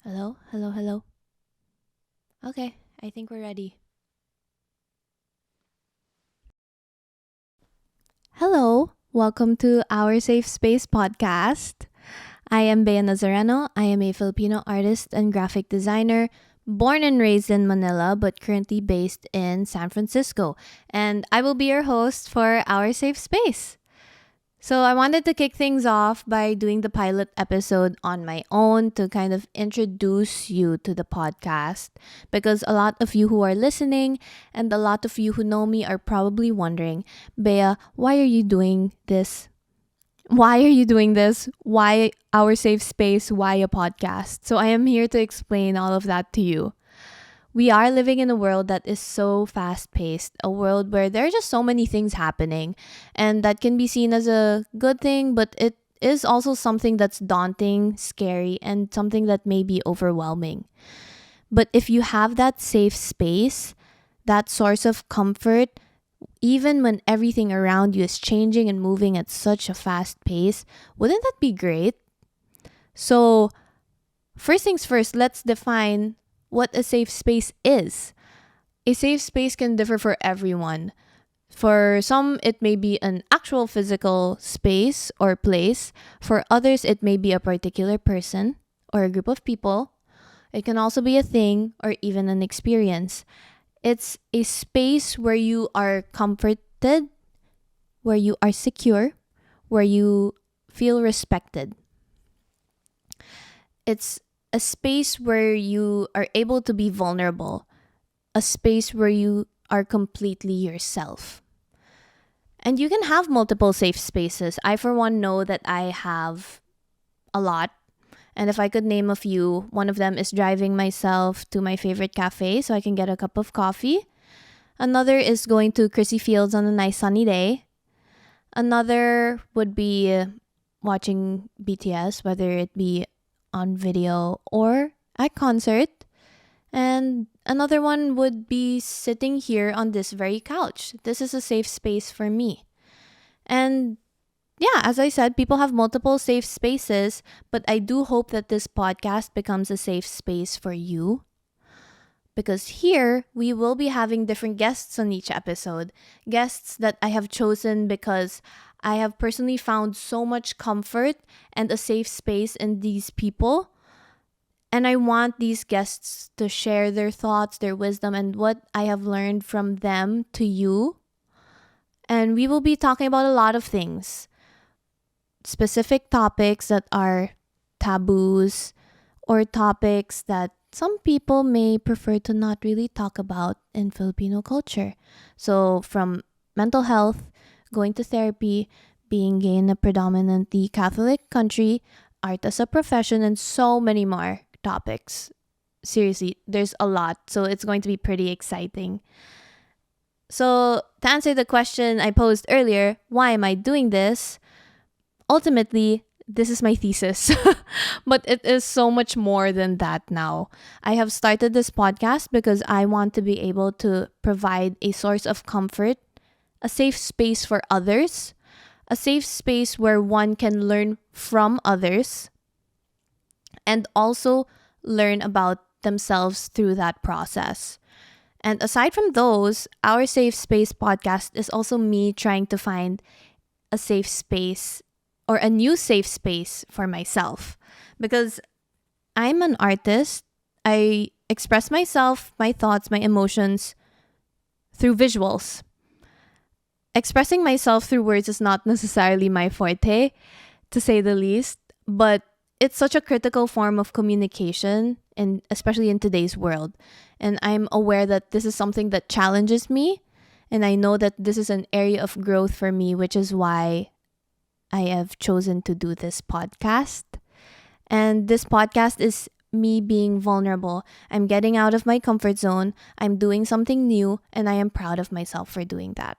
Hello, hello, hello. Okay, I think we're ready. Hello, welcome to our Safe Space podcast. I am Bea Nazareno. I am a Filipino artist and graphic designer, born and raised in Manila, but currently based in San Francisco. And I will be your host for our Safe Space. So I wanted to kick things off by doing the pilot episode on my own to kind of introduce you to the podcast because a lot of you who are listening and a lot of you who know me are probably wondering, Bea, why are you doing this? Why are you doing this? Why our safe space? Why a podcast? So I am here to explain all of that to you. We are living in a world that is so fast paced, a world where there are just so many things happening, and that can be seen as a good thing, but it is also something that's daunting, scary, and something that may be overwhelming. But if you have that safe space, that source of comfort, even when everything around you is changing and moving at such a fast pace, wouldn't that be great? So, first things first, let's define what a safe space is. A safe space can differ for everyone. For some, it may be an actual physical space or place. For others, it may be a particular person or a group of people. It can also be a thing or even an experience. It's a space where you are comforted, where you are secure, where you feel respected. It's a space where you are able to be vulnerable, a space where you are completely yourself. And you can have multiple safe spaces. I, for one, know that I have a lot. And if I could name a few, one of them is driving myself to my favorite cafe so I can get a cup of coffee. Another is going to Chrissy Fields on a nice sunny day. Another would be watching BTS, whether it be on video or at concert. And another one would be sitting here on this very couch. This is a safe space for me. And yeah, as I said, people have multiple safe spaces, but I do hope that this podcast becomes a safe space for you. Because here we will be having different guests on each episode. Guests that I have chosen because I have personally found so much comfort and a safe space in these people, and I want these guests to share their thoughts, their wisdom, and what I have learned from them to you. And we will be talking about a lot of things, specific topics that are taboos or topics that some people may prefer to not really talk about in Filipino culture. So, from mental health, going to therapy, being gay in a predominantly Catholic country, art as a profession, and so many more topics. Seriously, there's a lot, so it's going to be pretty exciting. So, to answer the question I posed earlier, why am I doing this? Ultimately, this is my thesis, but it is so much more than that now. I have started this podcast because I want to be able to provide a source of comfort, a safe space for others, a safe space where one can learn from others, and also learn about themselves through that process. And aside from those, our Safe Space podcast is also me trying to find a safe space or a new safe space for myself. Because I'm an artist, I express myself, my thoughts, my emotions through visuals. Expressing myself through words is not necessarily my forte, to say the least, but it's such a critical form of communication, and especially in today's world. And I'm aware that this is something that challenges me, and I know that this is an area of growth for me, which is why I have chosen to do this podcast. And this podcast is me being vulnerable. I'm getting out of my comfort zone. I'm doing something new, and I am proud of myself for doing that.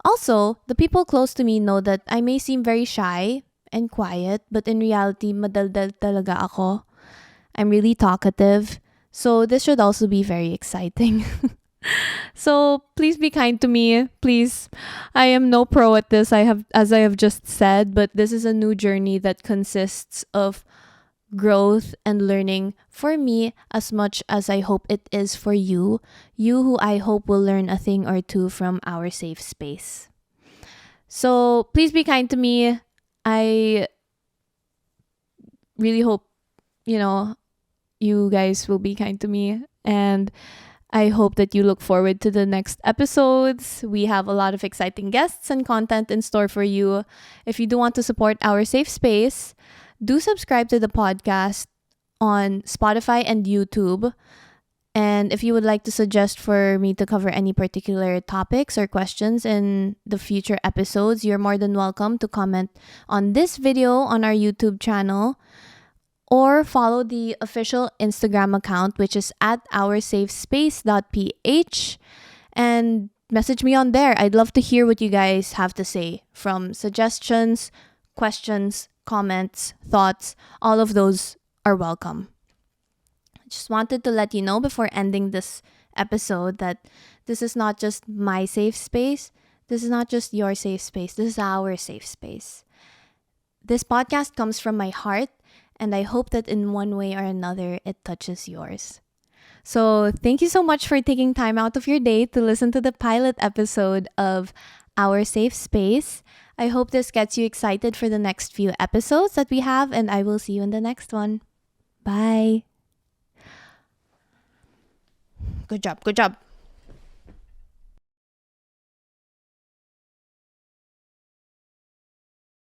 Also, the people close to me know that I may seem very shy and quiet, but in reality, madaldal talaga ako. I'm really talkative. So this should also be very exciting. So please be kind to me, please. I am no pro at this. I have, as I have just said, but this is a new journey that consists of growth and learning for me as much as I hope it is for you, you who I hope will learn a thing or two from our safe space. So please be kind to me. I really hope, you guys will be kind to me. And I hope that you look forward to the next episodes. We have a lot of exciting guests and content in store for you. If you do want to support our safe space, do subscribe to the podcast on Spotify and YouTube. And if you would like to suggest for me to cover any particular topics or questions in the future episodes, you're more than welcome to comment on this video on our YouTube channel or follow the official Instagram account, which is at oursafespace.ph, and message me on there. I'd love to hear what you guys have to say, from suggestions, questions, comments, thoughts. All of those are welcome. Just wanted to let you know before ending this episode that this is not just my safe space. This is not just your safe space. This is our safe space. This podcast comes from my heart, and I hope that in one way or another, it touches yours. So thank you so much for taking time out of your day to listen to the pilot episode of Our Safe Space. I hope this gets you excited for the next few episodes that we have, and I will see you in the next one. Bye. Good job. Good job.